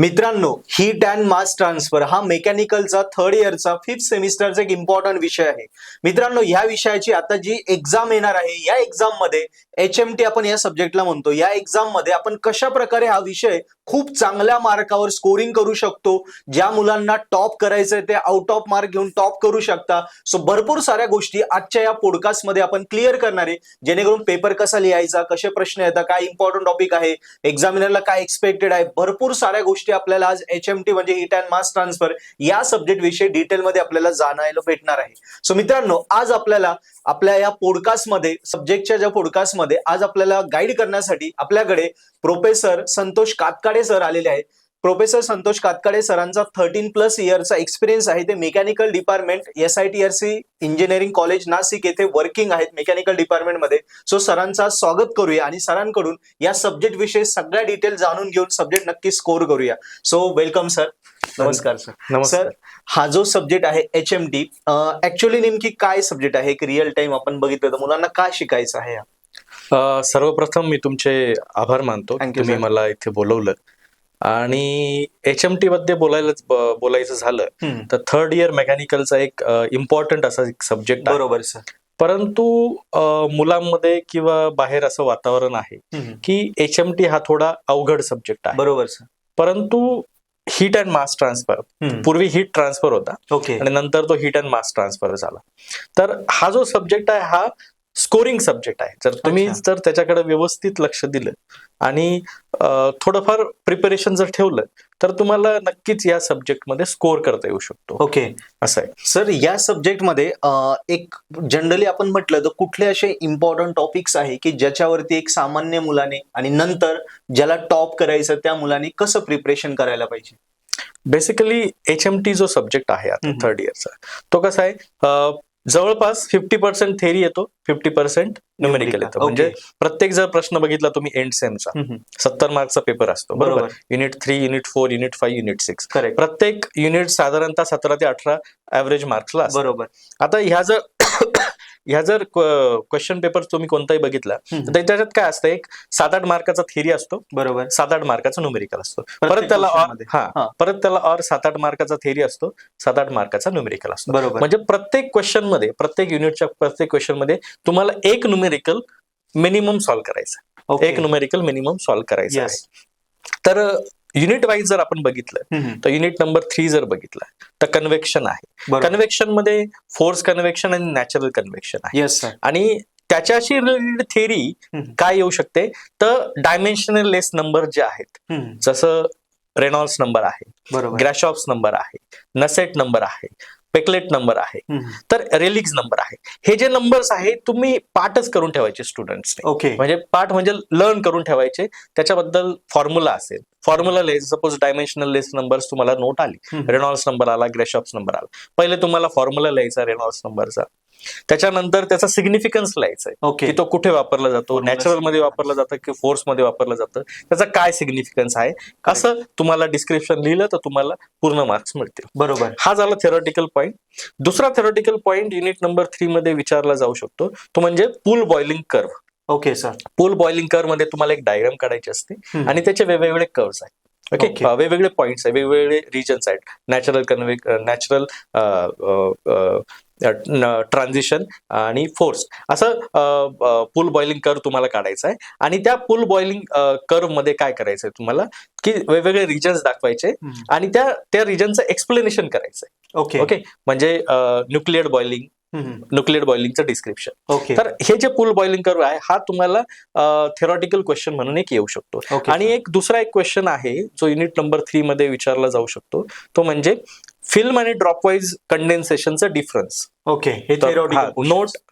मित्रांनो, heat and mass transfer हा मेकॅनिकलचा third इयरचा 5th सेमिस्टरचा एक इम्पॉर्टंट विषय आहे. मित्रांनो, या विषयाची आता जी एक्झाम येणार आहे, या एक्झाम मध्ये HMT आपण या सब्जेक्टला म्हणतो. या एक्झाम मध्ये आपण कशा प्रकारे हा विषय खूप चांगल्या मार्कावर स्कोरिंग करू शकतो, ज्या मुलांना टॉप करायचंय ते आउट ऑफ मार्क घेऊन टॉप करू शकता. सो भरपूर साऱ्या गोष्टी आजच्या या पॉडकास्ट मध्ये आपण क्लिअर करणार आहे, जेणेकरून पेपर कसा लिहायचा, कसे प्रश्न येतात, काय इम्पॉर्टंट टॉपिक आहे, एक्झामिनरला काय एक्सपेक्टेड आहे, भरपूर साऱ्या गोष्टी आपल्याला आज HMT म्हणजे हीट अँड मास ट्रान्सफर या सब्जेक्ट विषयी डिटेलमध्ये आपल्याला जाणायला भेटणार आहे. सो मित्रांनो, आज आपल्याला आपल्या या पॉडकास्टमध्ये सब्जेक्टच्या ज्या पॉडकास्टमध्ये आज आपल्याला गाईड करण्यासाठी आपल्याकडे प्रोफेसर संतोष कातकाडे सर आलेले आहेत. प्रोफेसर संतोष कातकाडे सरांचा 13+ इयरचा एक्सपिरियन्स आहे. ते mechanical department SITRC engineering college Nashik येथे वर्किंग आहेत मेकॅनिकल डिपार्टमेंटमध्ये. सो सरांचा स्वागत करूया आणि सरांकडून या सब्जेक्ट विषयी सगळ्या डिटेल जाणून घेऊन सब्जेक्ट नक्की स्कोर करूया. So welcome sir. नमस्कार सर. नमस्कार. सर, हा जो सब्जेक्ट आहे HMT ऍक्च्युअली नेमकी काय सब्जेक्ट आहे? एक रिअल टाइम आपण बघितलं तर मुलांना काय शिकायचं आहे? सर्वप्रथम मी तुमचे आभार मानतो, तुम्ही मला इथे बोलवलं. आणि HMT मध्ये बोलायचं झालं तर थर्ड इयर मेकॅनिकलचा एक इम्पॉर्टंट असा एक सब्जेक्ट आहे. बरोबर सर. परंतु मुलांमध्ये किंवा बाहेर असं वातावरण आहे की HMT हा थोडा अवघड सब्जेक्ट आहे. बरोबर सर. परंतु हीट अँड मास ट्रान्सफर, पूर्वी हीट ट्रान्सफर होता आणि नंतर तो हीट अँड मास ट्रान्सफर झाला. तर हा जो सब्जेक्ट आहे हा स्कोरिंग सब्जेक्ट आहे. जर तुम्ही जर त्याच्याकडे व्यवस्थित लक्ष दिलं आणि थोडंफार प्रिपरेशन जर ठेवलं तर तुम्हाला नक्कीच या सब्जेक्ट मध्ये स्कोर करता येऊ शकतो. ओके, असं आहे सर. या सब्जेक्ट मध्ये एक जनरली आपण म्हटलं तर कुठले असे इम्पॉर्टंट टॉपिक्स आहे की ज्याच्यावरती एक सामान्य मुलाने आणि नंतर ज्याला टॉप करायचं त्या मुलाने कसं प्रिपरेशन करायला पाहिजे? बेसिकली HMT जो सब्जेक्ट आहे आता थर्ड इयरचा, तो कसा आहे, जवळपास 50% थेरी येतो, 50% न्यूमेरिकल येतो. म्हणजे प्रत्येक जर प्रश्न बघितला तुम्ही एंड सेमचा 70 मार्कचा पेपर असतो. बरोबर. Unit 3, unit 4, unit 5, unit 6. प्रत्येक युनिट साधारणतः 17 ते 18 ऍव्हरेज मार्क्सला असतो. बरोबर. आता ह्या जर क्वेश्चन पेपर तुम्ही कोणताही बघितला तर त्याच्यात काय असतं, एक 7-8 मार्काचा थेरी असतो. बरोबर. 7-8 मार्काचा न्यूमेरिकल असतो. परत त्याला और 7-8 मार्काचा थेरी असतो, 7-8 मार्काचा न्यूमेरिकल असतो. बरोबर. म्हणजे प्रत्येक क्वेश्चन मध्ये, प्रत्येक युनिटच्या प्रत्येक क्वेश्चन मध्ये तुम्हाला एक न्यूमेरिकल मिनिमम सॉल्व्ह करायचं. एक न्यूमेरिकल मिनिमम सॉल्व्ह करायचं आहे. तर युनिट वाईज जर आपण बघितलं तर युनिट नंबर 3 जर बघितलं तर कन्व्हेक्शन आहे. कन्व्हेक्शन मध्ये फोर्स कन्व्हेक्शन आणि नॅचरल कन्व्हेक्शन आहे. आणि त्याच्याशी रिलेटेड थेरी काय येऊ शकते तर डायमेन्शनल लेस नंबर जे आहेत, जसं रेनॉल्ड्स नंबर आहे, ग्रॅशॉफ्स नंबर आहे, नसेट नंबर आहे, पेकलेट नंबर आहे, तर रेलिक्स नंबर आहे. हे जे नंबर्स आहे तुम्ही पाठच करून ठेवायचे स्टुडंट्सने. ओके. म्हणजे पाठ म्हणजे लर्न करून ठेवायचे. त्याच्याबद्दल फॉर्म्युला असेल, फॉर्म्युला लिहायचं. सपोज डायमेन्शनल लेस नंबर्स तुम्हाला नोट आली, रेनॉल्ड्स नंबर आला, ग्रॅशॉफ्स नंबर आला, पहिले तुम्हाला फॉर्म्युला लिहायचा रेनॉल्ड्स नंबरचा. त्याच्यानंतर त्याचा सिग्निफिकन्स लिहायचा की तो कुठे वापरला जातो, नॅचरल मध्ये वापरला जातं की फोर्स मध्ये वापरलं जातं, त्याचा काय सिग्निफिकन्स आहे, असं तुम्हाला डिस्क्रिप्शन लिहिलं तर तुम्हाला पूर्ण मार्क्स मिळतील. बरोबर. हा झाला थेरॉटिकल पॉईंट. दुसरा थेरॉटिकल पॉईंट युनिट नंबर 3 मध्ये विचारला जाऊ शकतो, तो म्हणजे pool boiling curve. Okay sir. Pool boiling curve मध्ये तुम्हाला एक डायग्राम काढायची असते आणि त्याचे वेगवेगळे कर्व्स आहेत. ओके. वेगवेगळे पॉइंट्स आहेत, वेगवेगळे रिजन्स आहेत. नॅचरल ट्रान्झिशन आणि फोर्स, असं पूल बॉइलिंग कर्व तुम्हाला काढायचा आहे. आणि त्या पूल बॉइलिंग कर्व मध्ये काय करायचंय तुम्हाला की वेगवेगळे रिजन्स दाखवायचे आणि त्या रिजनचं एक्सप्लेनेशन करायचंय. ओके. म्हणजे न्यूक्लियर बॉइलिंगचं डिस्क्रिप्शन. तर हे जे पूल बॉइलिंग कर्व आहे हा तुम्हाला थेरॉटिकल क्वेश्चन म्हणून एक येऊ शकतो. आणि एक दुसरा एक क्वेश्चन आहे जो युनिट नंबर 3 मध्ये विचारला जाऊ शकतो, तो म्हणजे फिल्म आणि ड्रॉपवाईज कंडेन्सेशनचं डिफरन्स. ओके.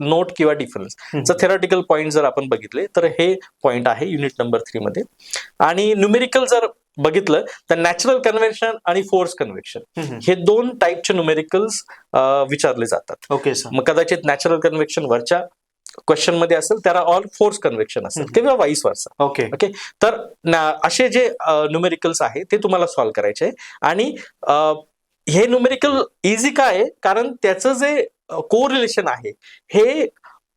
नोट किंवा डिफरन्स थेरॉटिकल पॉईंट जर आपण बघितले तर हे पॉईंट आहे युनिट नंबर 3 मध्ये. आणि न्यूमेरिकल जर बघितलं तर नॅचरल कन्व्हेक्शन आणि फोर्स कन्व्हेक्शन हे 2 टाईपचे न्यूमेरिकल्स विचारले जातात. ओके. मग कदाचित नॅचरल कन्व्हेक्शन वरच्या क्वेश्चन मध्ये असेल, त्याला ऑल फोर्स कन्व्हेक्शन असेल किंवा वाईस वर्सा. ओके. तर असे जे न्यूमेरिकल्स आहे ते तुम्हाला सॉल्व्ह करायचे. आणि हे न्यूमेरिकल इझी काय आहे, कारण त्याचं जे कोरिलेशन आहे हे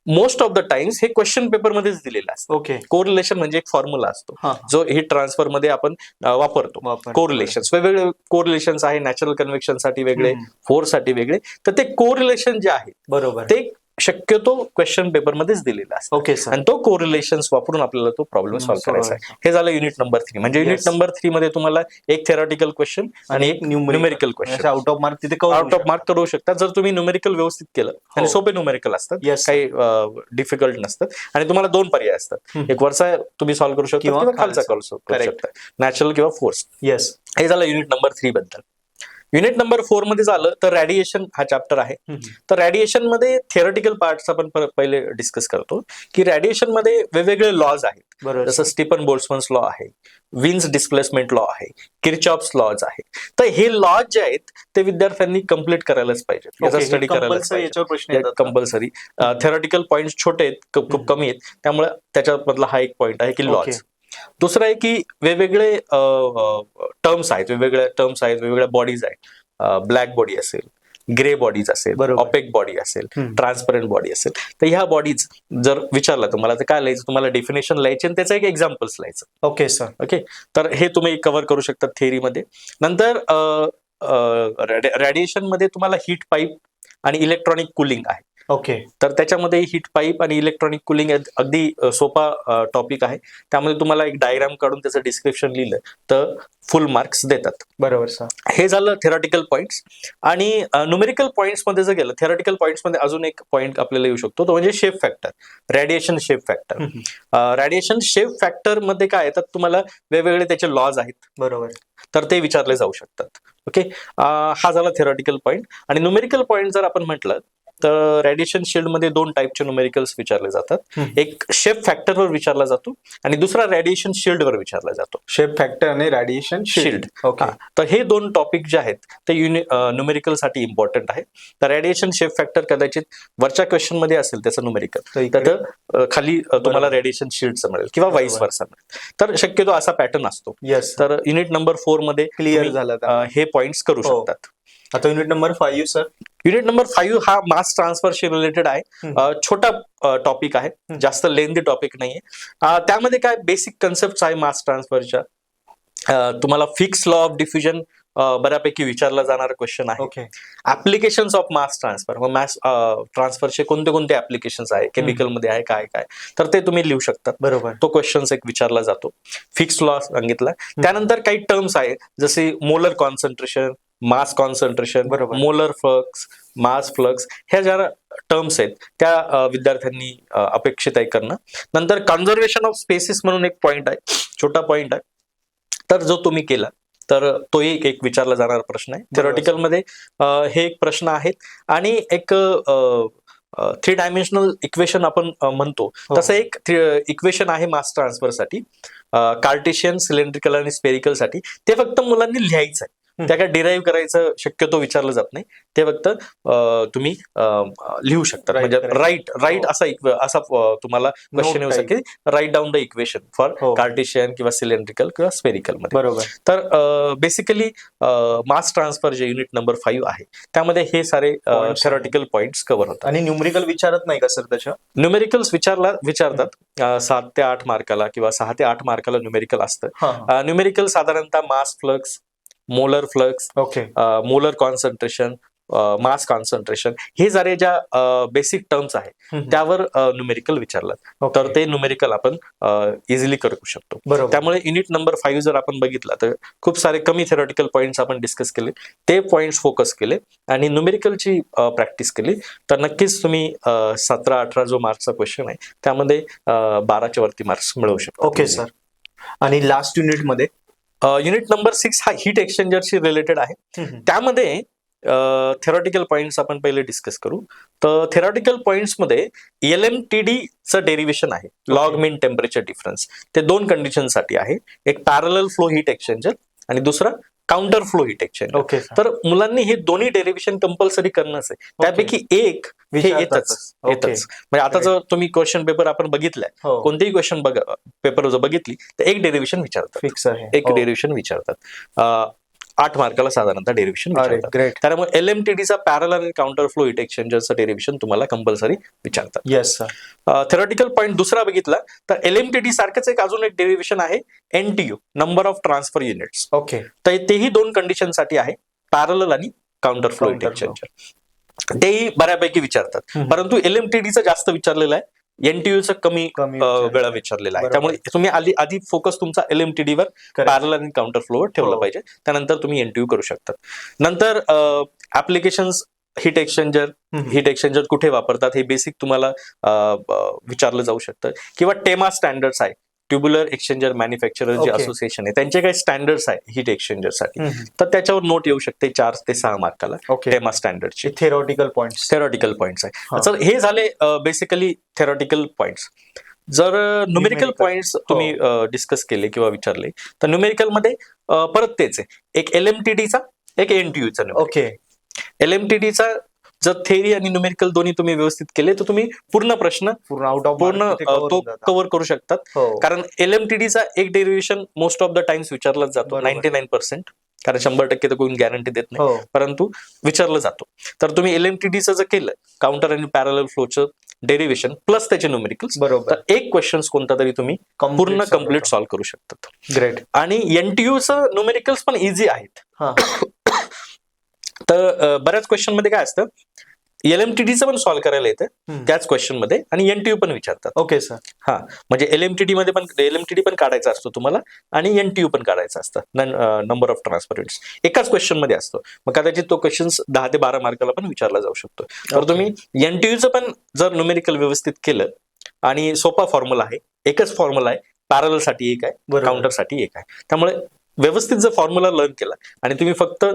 मोस्ट ऑफ द टाइम्स हे क्वेश्चन पेपर मध्येच दिलेलं असतं. ओके. कोरिलेशन म्हणजे एक फॉर्म्युला असतो हा. जो हीट ट्रान्सफर मध्ये आपण वापरतो. कोरिलेशन वेगवेगळे कोरिलेशन्स आहे, नॅचरल कन्व्हेक्शन साठी वेगळे, फोर्स साठी वेगळे. तर ते कोरिलेशन जे आहे बरोबर ते शक्यतो क्वेश्चन पेपर मध्येच दिलेला असतो. Okay sir. आणि तो कोरिलेशन्स वापरून आपल्याला तो प्रॉब्लेम सॉल्व्ह करायचा आहे. हे झालं युनिट नंबर 3. म्हणजे युनिट नंबर 3 मध्ये तुम्हाला एक थेरॉटिकल क्वेश्चन आणि एक numerical question out of mark तिथे आउट ऑफ मार्क करू शकता जर तुम्ही न्यूमेरिकल व्यवस्थित केलं. आणि सोपे न्यूमेरिकल असतात, काही डिफिकल्ट नसतात. आणि तुम्हाला 2 पर्याय असतात, एक वरचा तुम्ही सॉल्व्ह करू शकता किंवा खालचा करू शकता, नॅचरल किंवा फोर्स. येस. हे झालं युनिट नंबर 3 बद्दल. युनिट नंबर 4 मध्ये झालं तर रॅडिएशन हा चॅप्टर आहे. तर रॅडिएशन मध्ये थिअरटिकल पार्ट्स आपण पहिले डिस्कस करतो की रॅडिएशन मध्ये वेगवेगळे लॉज आहेत. जसं स्टीफन बोल्ट्झमन्स लॉ आहे, विन्स डिस्प्लेसमेंट लॉ आहे, किरचॉफ्स लॉज आहे. तर हे लॉज जे आहेत ते विद्यार्थ्यांनी कम्प्लीट करायलाच पाहिजे, याचा स्टडी करायलाच पाहिजे कंपल्सरी. थिअरटिकल पॉइंट छोटे आहेत, खूप कमी आहेत, त्यामुळे त्याच्यामधला हा एक पॉइंट आहे की लॉज. दुसरं आहे की वेगवेगळे टर्म्स आहेत, वेगवेगळ्या बॉडीज आहेत. ब्लॅक बॉडी असेल, ग्रे बॉडीज असेल, ऑपेक बॉडी असेल, ट्रान्सपरंट बॉडी असेल. तर ह्या बॉडीज जर विचारला तुम्हाला तर काय लिहायचं, तुम्हाला डेफिनेशन लिहायचे आणि त्याचं एक एक्झाम्पल्स लिहायचं. Okay sir. ओके. तर हे तुम्ही कव्हर करू शकता थेअरीमध्ये. नंतर रॅडिएशन मध्ये तुम्हाला हीट पाईप आणि इलेक्ट्रॉनिक कुलिंग आहे. ओके. तर त्याच्यामध्ये हीट पाईप आणि इलेक्ट्रॉनिक कुलिंग अगदी सोपा टॉपिक आहे. त्यामध्ये तुम्हाला एक डायग्राम काढून त्याचं डिस्क्रिप्शन लिहिलं तर फुल मार्क्स देतात. बरोबर सर. हे झालं थेरॉटिकल पॉइंट्स. आणि न्यूमेरिकल पॉइंट्स मध्ये जर गेलं, थेरॉटिकल पॉइंट्स मध्ये अजून एक पॉइंट आपल्याला येऊ शकतो, तो म्हणजे shape factor, radiation shape factor. Radiation shape factor मध्ये काय येतात, तुम्हाला वेगवेगळे त्याचे लॉज आहेत. बरोबर. तर ते विचारले जाऊ शकतात. ओके. हा झाला थेरॉटिकल पॉइंट. आणि न्यूमेरिकल पॉइंट जर आपण म्हटलं तर रेडिएशन शिल्ड मध्ये 2 टाईपचे न्यूमेरिकल्स विचारले जातात. एक शेप फॅक्टरवर विचारला जातो आणि दुसरा रेडिएशन शिल्ड वर विचारला जातो. शेप फॅक्टर आणि रेडिएशन शिल्ड. ओके. तर हे 2 टॉपिक जे आहेत ते न्यूमेरिकल साठी इम्पॉर्टंट आहे. तर रेडिएशन शेप फॅक्टर कदाचित वरच्या क्वेश्चन मध्ये असेल त्याचं न्यूमेरिकल, तर खाली तुम्हाला रेडिएशन शिल्डचं मिळेल किंवा वाईस वर्सा मिळेल. तर शक्यतो असा पॅटर्न असतो. तर युनिट नंबर 4 मध्ये क्लिअर झालं हे पॉइंट्स करू शकतात. आता unit number 5 sir. Unit number 5 हा मास ट्रान्सफरशी रिलेटेड आहे. छोटा टॉपिक आहे, जास्त लेंथी टॉपिक नाहीये. त्यामध्ये काय बेसिक कन्सेप्ट आहे मास ट्रान्सफरच्या. तुम्हाला फिक्स लॉ ऑफ डिफ्युजन बऱ्यापैकी विचारला जाणारा क्वेश्चन आहे. ऍप्लिकेशन्स ऑफ मास ट्रान्सफर, मास ट्रान्सफरचे कोणते कोणते ऍप्लिकेशन्स आहे, केमिकलमध्ये आहे काय काय, तर ते तुम्ही लिहू शकता. बरोबर. तो क्वेश्चन एक विचारला जातो. फिक्स लॉ सांगितला. त्यानंतर काही टर्म्स आहे जसे molar concentration, mass concentration, molar flux, मास फ्लक्स, ह्या ज्या टर्म्स आहेत त्या विद्यार्थ्यांनी अपेक्षित आहे करणं. नंतर कन्झर्वेशन ऑफ स्पेसिस म्हणून एक पॉइंट आहे, छोटा पॉइंट आहे. तर जो तुम्ही केला तर तो एक विचारला जाणारा प्रश्न आहे. थेरॉटिकल मध्ये हे एक प्रश्न आहेत. आणि एक 3 डायमेन्शनल इक्वेशन आपण म्हणतो तसं एक इक्वेशन आहे मास ट्रान्सफरसाठी, कार्टेशियन, सिलेंड्रिकल आणि स्पेरिकल साठी. ते फक्त मुलांनी लिहायचं आहे, त्या काय डिराईव्ह करायचं शक्यतो विचारलं जात नाही. ते फक्त तुम्ही लिहू शकता. म्हणजे राईट असा तुम्हाला क्वेश्चन येऊ शकेल, right down the equation for Cartesian किंवा सिलेंड्रिकल किंवा स्पेरिकल मध्ये. बरोबर. तर बेसिकली मास ट्रान्सफर जे युनिट नंबर 5 आहे त्यामध्ये हे सारे थेरॉटिकल पॉइंट्स कव्हर होतात. आणि न्यूमेरिकल विचारत नाही का सर त्याच्या? न्यूमेरिकल्स विचारतात 7 ते 8 मार्काला किंवा 6 ते 8 मार्काला न्यूमेरिकल असतं. न्यूमेरिकल साधारणतः mass flux, molar flux, molar concentration, mass concentration, हे सारे ज्या बेसिक टर्म्स आहेत त्यावर न्यूमेरिकल विचारलं. तर ते न्यूमेरिकल आपण इझिली करू शकतो. त्यामुळे युनिट नंबर 5 जर आपण बघितला तर खूप सारे कमी थेरॉटिकल पॉइंट्स आपण डिस्कस केले, ते पॉइंट्स फोकस केले आणि न्यूमेरिकलची प्रॅक्टिस केली. तर नक्कीच तुम्ही 17-18 जो मार्क्सचा क्वेश्चन आहे त्यामध्ये 12च्या वरती मार्क्स मिळवू शकता. Okay sir. आणि लास्ट युनिट मध्ये युनिट नंबर 6 हा हीट एक्सचेंजरशी रिलेटेड आहे. त्यामध्ये थेरॉटिकल पॉइंट्स आपण पहिले डिस्कस करू. तर थेरॉटिकल पॉइंट्स मध्ये LMTD चं डेरिव्हेशन आहे, लॉग मीन टेम्परेचर डिफरन्स. ते 2 कंडिशनसाठी आहे, एक पॅरलल फ्लो हीट एक्सचेंजर आणि दुसरा काउंटर फ्लो हीट एक्सचेंजर. तर मुलांनी हे दोन्ही डेरिव्हेशन कंपल्सरी करणंच आहे. त्यापैकी एक हे येतच. म्हणजे आता जर तुम्ही क्वेश्चन पेपर आपण बघितलाय, कोणतेही क्वेश्चन पेपर जर बघितली तर एक डेरिव्हेशन विचारतात, फिक्स आहे, एक डेरिव्हेशन विचारतात. 8 मार्काला साधारणतः डेरिव्हेशन विचारतात. ग्रेट. त्यामुळे LMTDचा पॅरलल आणि काउंटर फ्लो हीट एक्सचेंजरचं डेरिव्हेशन तुम्हाला कंपल्सरी विचारतात. Yes sir. थेरॉटिकल पॉईंट दुसरा बघितला तर LMTD सारखंच एक अजून एक डेरिव्हेशन आहे NTU, number of transfer units. Okay. तर तेही 2 कंडिशन साठी आहे, पॅरलल आणि काउंटर फ्लो हीट एक्सचेंजर. तेही बऱ्यापैकी विचारतात, परंतु LMTDचं जास्त विचारलेलं आहे, NTUचं कमी वेळा विचारलेला आहे. त्यामुळे तुम्ही आधी फोकस तुमचा LMTD वर, पॅरलल आणि काउंटर फ्लोवर ठेवला पाहिजे. त्यानंतर तुम्ही NTU करू शकता. नंतर ऍप्लिकेशन्स, हीट एक्सचेंजर कुठे वापरतात हे बेसिक तुम्हाला विचारलं जाऊ शकतं, किंवा टेमा स्टँडर्ड्स आहे, ट्युब्युलर एक्सचेंजर मॅन्युफॅक्चरर जे असोसिएशन आहे त्यांचे काही स्टँडर्ड्स आहे हीट एक्सचेंजरसाठी, तर त्याच्यावर नोट येऊ शकते 4 ते 6 मार्काला टेमा स्टँडर्डचे. थेरॉटिकल पॉइंट्स आहे. तर हे झाले बेसिकली थेरॉटिकल पॉइंट्स. जर न्यूमेरिकल पॉइंट्स तुम्ही डिस्कस केले किंवा विचारले तर न्यूमेरिकल मध्ये परत तेच आहे, एक LMTDचा एक NTUचा. ओके. LMTDचा जर थेरी आणि न्यूमेरिकल दोन्ही तुम्ही व्यवस्थित केले तर तुम्ही पूर्ण प्रश्न तो कव्हर करू शकतात. कारण LMTDचा एक derivation most of the times विचारलाच जातो, 99%, कारण 100% तर कोणी गॅरंटी देत नाही, परंतु विचारलं जातो. तर तुम्ही LMTDचं जर केलं काउंटर आणि पॅरलल फ्लोचं डेरिव्हेशन प्लस त्याचे न्यूमेरिकल्स, तर एक क्वेश्चन कोणता तरी तुम्ही पूर्ण कम्प्लीट सॉल्व्ह करू शकतात. ग्रेट. आणि NTUचं न्यूमेरिकल्स पण इझी आहेत. तर बऱ्याच क्वेश्चन मध्ये काय असतं, LMTDचं पण सॉल्व्ह करायला येतं त्याच क्वेश्चन मध्ये, आणि NTU पण विचारतात. Okay sir. म्हणजे LMTD पण काढायचा असतो तुम्हाला, आणि NTU पण काढायचा असतं, नंबर ऑफ ट्रान्सफर युनिट्स एकाच क्वेश्चन मध्ये असतो. मग कदाचित तो क्वेश्चन 10 ते 12 मार्काला पण विचारला जाऊ शकतो. तर तुम्ही NTUचं पण जर न्यूमेरिकल व्यवस्थित केलं, आणि सोपा फॉर्म्युला आहे, एकच फॉर्म्युला आहे, पॅरलल साठी एक आहे, काउंटर साठी एक आहे. त्यामुळे व्यवस्थित जर फॉर्म्युला लर्न केला आणि तुम्ही फक्त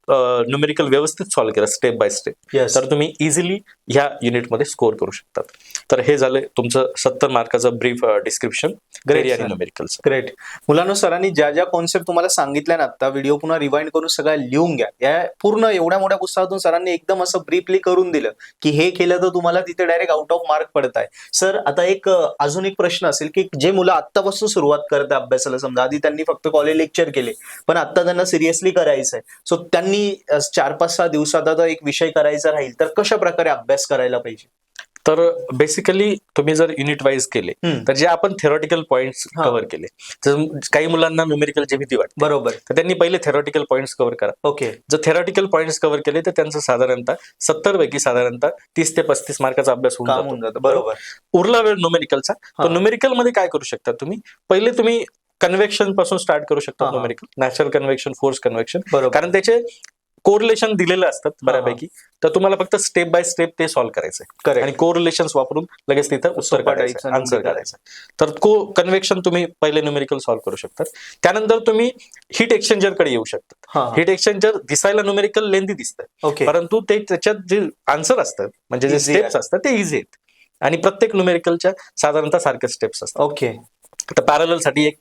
न्यूमेरिकल व्यवस्थित सॉल्व्ह केलं स्टेप बाय स्टेप, तर तुम्ही इझिली ह्या युनिटमध्ये स्कोर करू शकतात. तर हे झालं तुमचं 70 मार्काचं ब्रीफ डिस्क्रिप्शन थेरी आणि न्यूमेरिकलचं. ग्रेट. मुलांनो, सरांनी ज्या ज्या कॉन्सेप्ट तुम्हाला सांगितल्या ना आता, व्हिडिओ पुन्हा रिवाइंड करून सगळ्या लिहून घ्या. या पूर्ण एवढ्या मोठ्या पुस्तकातून सरांनी एकदम असं ब्रीफली करून दिलं की हे केलं तर तुम्हाला तिथे डायरेक्ट आउट ऑफ मार्क पडत आहे. सर, आता अजून एक प्रश्न असेल की जे मुलं आत्तापासून सुरुवात करतात अभ्यासाला, समजा आधी त्यांनी फक्त कॉलेज लेक्चर केले, पण आता त्यांना सिरियसली करायचं आहे, सो त्यांनी 4-5-6 दिवसात आता एक विषय करायचा राहील तर कशा प्रकारे अभ्यास करायला पाहिजे? तर बेसिकली तुम्ही जर युनिट वाईज केले तर जे आपण थेरॉटिकल पॉइंट्स कव्हर केले, तर काही मुलांना न्यूमेरिकलची भीती वाटते, बरोबर, तर त्यांनी पहिले थेरॉटिकल पॉइंट्स कव्हर करा. ओके. जर थेरॉटिकल पॉइंट्स कव्हर केले तर त्यांचं साधारणतः 70 पैकी साधारणतः 30 ते 35 मार्काचा अभ्यास होऊन जातो. बरोबर. उरला वेळ न्यूमेरिकलचा, तर न्यूमेरिकल मध्ये काय करू शकता तुम्ही, पहिले तुम्ही कन्व्हेक्शन पासून स्टार्ट करू शकता. Numerical, natural convection, force convection, कारण त्याचे कोरिलेशन दिलेले असतात बऱ्यापैकी, तर तुम्हाला फक्त स्टेप बाय स्टेप ते सॉल्व्ह करायचंय, आणि कोरिलेशन वापरून लगेच तिथं उत्तर काढायचं, आन्सर काढायचं. तर कन्व्हेक्शन तुम्ही पहिले न्यूमेरिकल सॉल्व्ह करू शकतात. त्यानंतर तुम्ही हीट एक्सचेंजर कडे येऊ शकतात. हीट एक्सचेंजर दिसायला न्यूमेरिकल लेंथी दिसतं, परंतु ते त्याच्यात जे आन्सर असतात, म्हणजे जे स्टेप्स असतात ते इझी आहेत, आणि प्रत्येक न्यूमेरिकलच्या साधारणतः सारखे स्टेप्स असतात. ओके. तर पॅरलल साठी एक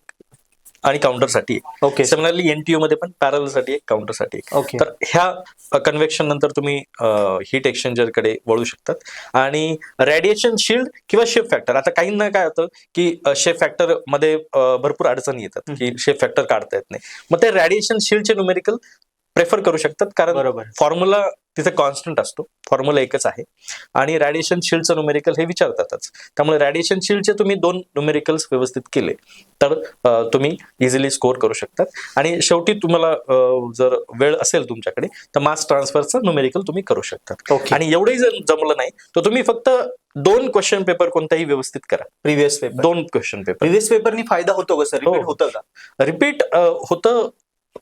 आणि काउंटर साठी एक. ओके. सिमिलरली NTU मध्ये पण पॅरलल साठी एक, काउंटर साठी एक. ओके. तर ह्या कन्व्हेक्शन नंतर तुम्ही हीट एक्सचेंजर कडे वळू शकतात. आणि रेडिएशन शिल्ड किंवा शेप फॅक्टर, आता काहींना काय होतं की शेप फॅक्टर मध्ये भरपूर अडचणी येतात की शेप फॅक्टर काढता येत नाही, मग ते रेडिएशन शिल्डचे न्यूमेरिकल प्रेफर करू शकतात, कारण फॉर्म्युला तिथे कॉन्स्टंट असतो, फॉर्म्युला एकच आहे, आणि रेडिएशन शिल्डचं न्यूमेरिकल हे विचारतातच. त्यामुळे रेडिएशन शिल्डचे तुम्ही 2 न्यूमेरिकल्स व्यवस्थित केले तर तुम्ही इझिली स्कोर करू शकतात. आणि शेवटी तुम्हाला जर वेळ असेल तुमच्याकडे तर मास ट्रान्सफरचं न्यूमेरिकल तुम्ही करू शकतात. आणि एवढंही जर जमलं नाही तर तुम्ही फक्त 2 क्वेश्चन पेपर कोणताही व्यवस्थित करा. Previous paper, 2 question paper. Previous पेपरनी फायदा होतो का सर? रिपीट होतं का? रिपीट होतं,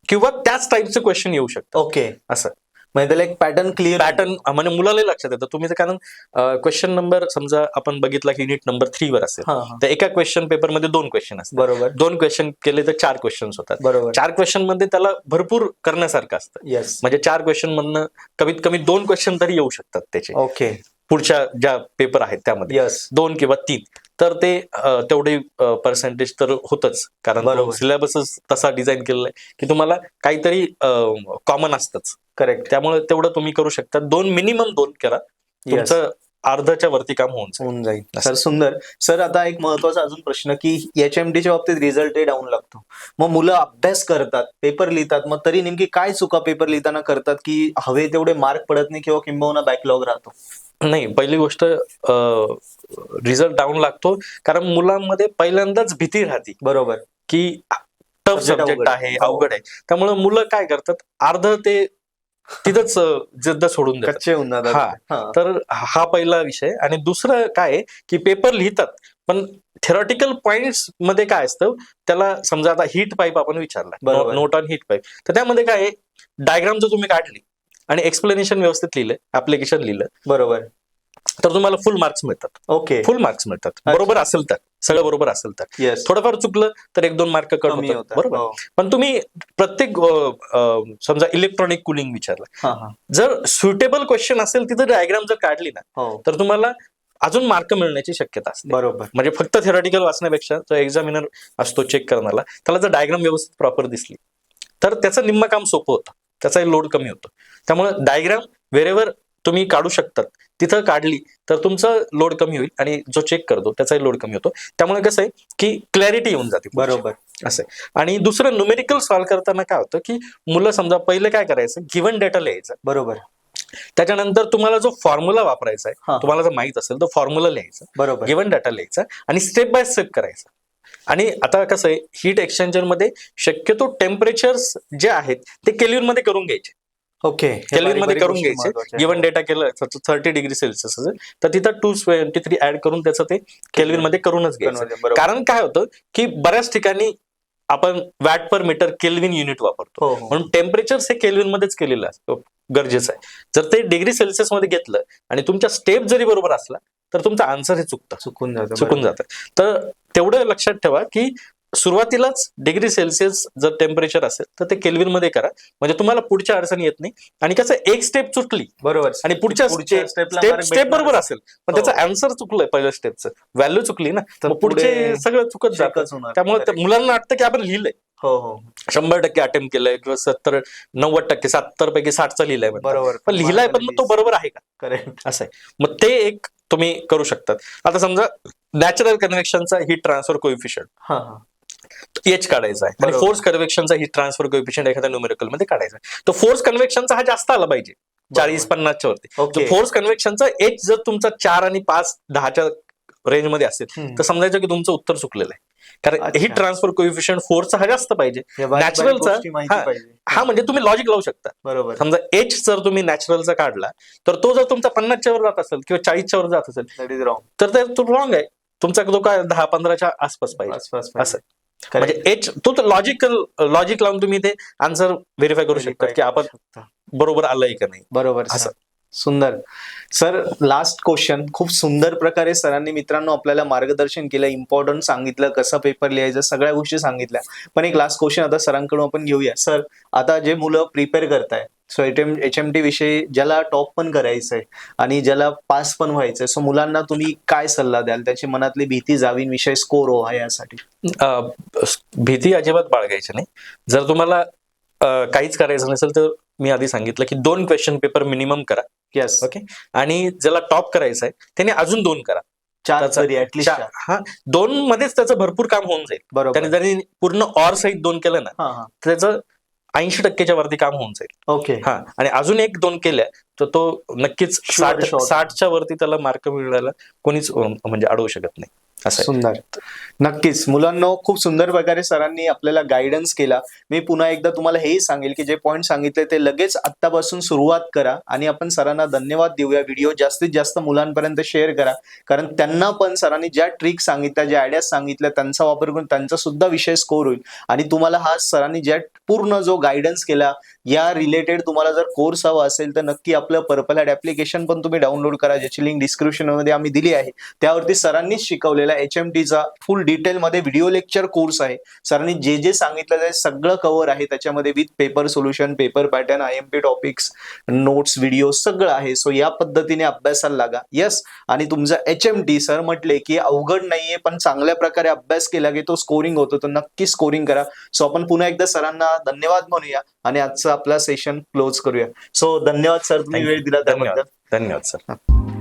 किंवा त्याच टाईपचे क्वेश्चन येऊ शकतात. ओके. असं म्हणजे त्याला एक पॅटर्न क्लिअर, म्हणजे मुलाला लक्षात येतं. तुम्ही कारण क्वेश्चन नंबर समजा आपण बघितला की युनिट नंबर 3 वर असेल, तर एका क्वेश्चन पेपर मध्ये 2 क्वेश्चन असतात. बरोबर. 2 क्वेश्चन केले तर 4 क्वेश्चन होतात. बरोबर. 4 क्वेश्चन मध्ये त्याला भरपूर करण्यासारखं असतं. म्हणजे 4 क्वेश्चन मधनं कमीत कमी 2 क्वेश्चन तरी येऊ शकतात त्याचे. ओके. पुढच्या ज्या पेपर आहेत त्यामध्ये 2 किंवा 3, तर ते तेवढे पर्सेंटेज तर होतच, कारण सिलेबसच तसा डिझाईन केलेला आहे की तुम्हाला काहीतरी कॉमन असतंच. करेक्ट. त्यामुळे तेवढं तुम्ही करू शकता. मिनिमम 2 करा, तुमचं अर्ध्याच्या वरती काम होऊन जाईल. सर सुंदर. सर आता एक महत्वाचा अजून प्रश्न की HMTच्या बाबतीत रिझल्ट डाऊन लागतो, मग मुलं अभ्यास करतात, पेपर लिहितात, मग तरी नेमकी काय चुका पेपर लिहिताना करतात की हवे तेवढे मार्क पडत नाही किंवा किंबहुना बॅकलॉग राहतो? नाही, पहिली गोष्ट रिझल्ट डाऊन लागतो कारण मुलांमध्ये पहिल्यांदाच भीती राहते. बरोबर. की टफ सब्जेक्ट आहे, अवघड आहे. त्यामुळे मुलं काय करतात, अर्ध ते तिथंच जिद्द सोडून देतात. कच्चे होऊन जातात. तर हा पहिला विषय. आणि दुसरं काय आहे की पेपर लिहितात पण थेरॉटिकल पॉइंट्स मध्ये काय असतं, त्याला समजा आता हीट पाईप आपण विचारला, नोट ऑन हीट पाईप, तर त्यामध्ये काय आहे, डायग्राम जर तुम्ही काढली आणि एक्सप्लेनेशन व्यवस्थित लिहिलं, ऍप्लिकेशन लिहिलं, बरोबर, तर तुम्हाला फुल मार्क्स मिळतात. ओके, फुल मार्क्स मिळतात. बरोबर असेल तर, सगळं बरोबर असेल तर. थोडंफार चुकलं तर 1-2 मार्क कट होतात. बरोबर. पण तुम्ही प्रत्येक समजा इलेक्ट्रॉनिक कुलिंग विचारलं, जर सुटेबल क्वेश्चन असेल तिथं डायग्राम जर काढली ना, तर तुम्हाला अजून मार्क मिळण्याची शक्यता असते. बरोबर. म्हणजे फक्त थेरॉटिकल वाचण्यापेक्षा जो एक्झामिनर असतो चेक करणारा, त्याला जर डायग्राम व्यवस्थित प्रॉपर दिसली तर त्याचं निम्म काम सोपं होतं, त्याचा लोड कमी होतो. त्यामुळे डायग्राम व्हेरेवर तुम्ही काढू शकतात, तिथं काढली तर तुमचं लोड कमी होईल आणि जो चेक करतो त्याचाही लोड कमी होतो. त्यामुळे कसं आहे की क्लॅरिटी येऊन जाते. बरोबर. असं आहे. आणि दुसरं, न्यूमेरिकल सॉल्व्ह करताना काय होतं की मुलं समजा पहिले काय करायचं, गिव्हन डेटा लिहायचं. बरोबर. त्याच्यानंतर तुम्हाला जो फॉर्म्युला वापरायचा आहे, तुम्हाला जर माहित असेल तर फॉर्म्युला लिहायचा. बरोबर. गिव्हन डाटा लिहायचा आणि स्टेप बाय स्टेप करायचा. आणि आता कसं आहे, हीट एक्सचेंजर मध्ये शक्यतो टेम्परेचर्स जे आहेत ते केल्विन मध्ये करून घ्यायचे. ओके, केल्विन मध्ये करून घ्यायचे. गिव्हन डेटा केलं 30 डिग्री सेल्सिअस असेल तर तिथं 223 ऍड करून त्याचं ते केल्विन मध्ये करूनच घ्यायचं. कारण काय होतं की बऱ्याच ठिकाणी आपण वॅट पर मीटर केल्विन युनिट वापरतो, म्हणून टेम्परेचर हे केल्विन मध्येच केलेलं असतं, गरजेचं आहे. जर ते डिग्री सेल्सिअस मध्ये घेतलं आणि तुमच्या स्टेप जरी बरोबर असला तर तुमचं आन्सर हे चुकून जातं. तर तेवढं लक्षात ठेवा की सुरुवातीलाच डिग्री सेल्सिअस जर टेम्परेचर असेल तर ते केल्विन मध्ये करा, म्हणजे तुम्हाला पुढच्या अडचणी येत नाही. आणि कसं, एक स्टेप चुकली बरोबर आणि पुढच्या स्टेप बरोबर असेल पण त्याचं आन्सर चुकलंय, पहिल्या स्टेपचं व्हॅल्यू चुकली ना, तर पुढचे सगळं चुकत जातं. त्यामुळे मुलांना वाटतं की आपण लिहिलंय, 100% अटेम्प्ट केलंय किंवा 70-90%, 70 पैकी 60चा लिहिलाय, बरोबर, पण लिहिलाय पण मग तो बरोबर आहे का, करेक्ट, असं आहे. मग ते एक तुम्ही करू शकतात. आता समजा नॅचरल कन्व्हेक्शनचा हीट ट्रान्सफर कोएफिशियंट एच काढायचा आहे आणि फोर्स कन्व्हेक्शनचा हीट ट्रान्सफर कोएफिशियंट एखाद्या न्यूमेरिकल मध्ये काढायचा आहे. तो फोर्स कन्व्हेक्शनचा हा जास्त आला पाहिजे, 40-50च्या वरती. फोर्स कन्व्हेक्शनचा एच जर तुमचा 4 आणि 5-10च्या रेंज मध्ये असेल तर समजायचं की तुमचं उत्तर चुकलेलं आहे. कारण हीट ट्रान्सफर कोएफिशियंट फोर्सचा हा जास्त पाहिजे, नॅचरलचा हा म्हणजे तुम्ही लॉजिक लावू शकता. बरोबर. समजा एच जर तुम्ही नॅचरलचा काढला तर तो जर तुमचा 50च्या वर जात असेल किंवा 40च्या वर जात असेल तर तो रॉंग आहे. तुमचा तो काय 10-15च्या आसपास पाहिजे, असं. म्हणजे एच तो लॉजिक लावून तुम्ही ते आन्सर व्हेरीफाय करू शकता की आपण बरोबर आलंय का नाही. बरोबर, असं. सुंदर. Sir, last question. खूप सुंदर प्रकारे सरांनी मित्रांनो आपल्याला मार्गदर्शन केलं, इम्पॉर्टंट सांगितलं, कसं पेपर लिहायचं, सगळ्या गोष्टी सांगितल्या. पण एक लास्ट क्वेश्चन आता सरांकडून आपण घेऊया. सर, आता जे मुलं प्रिपेअर करताय, सो HMT विषयी ज्याला टॉप पण करायचंय आणि ज्याला पास पण व्हायचंय, सो मुलांना तुम्ही काय सल्ला द्याल, त्याची मनातली भीती जावीन, विषय स्कोर व्हा यासाठी? भीती अजिबात बाळगायची नाही. जर तुम्हाला काहीच करायचं नसेल तर मी आधी सांगितलं की 2 क्वेश्चन पेपर मिनिमम करा. येस. ओके. आणि ज्याला टॉप करायचं आहे त्याने अजून 2 करा. 4 2 मध्येच त्याचं भरपूर काम होऊन जाईल. बरोबर. त्याने जरी पूर्ण ऑर सहित 2 केलं ना, त्याचं 80%च्या वरती काम होऊन जाईल. ओके. आणि अजून 1-2 केल्या तर तो नक्कीच 60च्या वरती त्याला मार्क मिळायला कोणीच म्हणजे अडवू शकत नाही. सुंदर. नक्कीच मुलांनो, खूप सुंदर प्रकारे सरांनी आपल्याला गायडन्स केला. मी पुन्हा एकदा तुम्हाला हेही सांगेल की जे पॉईंट सांगितले ते लगेच आत्तापासून सुरुवात करा आणि आपण सरांना धन्यवाद देऊया. व्हिडिओ जास्तीत जास्त मुलांपर्यंत शेअर करा, कारण त्यांना पण सरांनी ज्या ट्रिक सांगितल्या, ज्या आयडियाज सांगितल्या, त्यांचा वापर करून त्यांचा सुद्धा विषय स्कोर होईल. आणि तुम्हाला हा सरांनी ज्या पूर्ण जो गायडन्स केला या रिलेटेड तुम्हाला जर कोर्स हवा असेल तर नक्की आपलं पर्पल हॅट ऍप्लिकेशन पण तुम्ही डाउनलोड करा, ज्याची लिंक डिस्क्रिप्शन मध्ये आम्ही दिली आहे. त्यावरती सरांनीच शिकवलेला HMTचा फुल डिटेल मध्ये व्हिडिओ लेक्चर कोर्स आहे. सरांनी जे जे सांगितलं ते सगळं कव्हर आहे त्याच्यामध्ये, with paper solution, paper pattern, IMP topics, notes, video सगळं आहे. सो या पद्धतीने अभ्यासाला लागा. यस. आणि तुमचा HMT सर म्हटले की अवघड नाहीये, पण चांगल्या प्रकारे अभ्यास केला की तो स्कोरिंग होतो, तर नक्की स्कोरिंग करा. सो आपण पुन्हा एकदा सरांना धन्यवाद म्हणूया आणि आजचा आपला सेशन क्लोज करूया. सो धन्यवाद सर, तुम्ही वेळ दिला त्याबद्दल. धन्यवाद सर.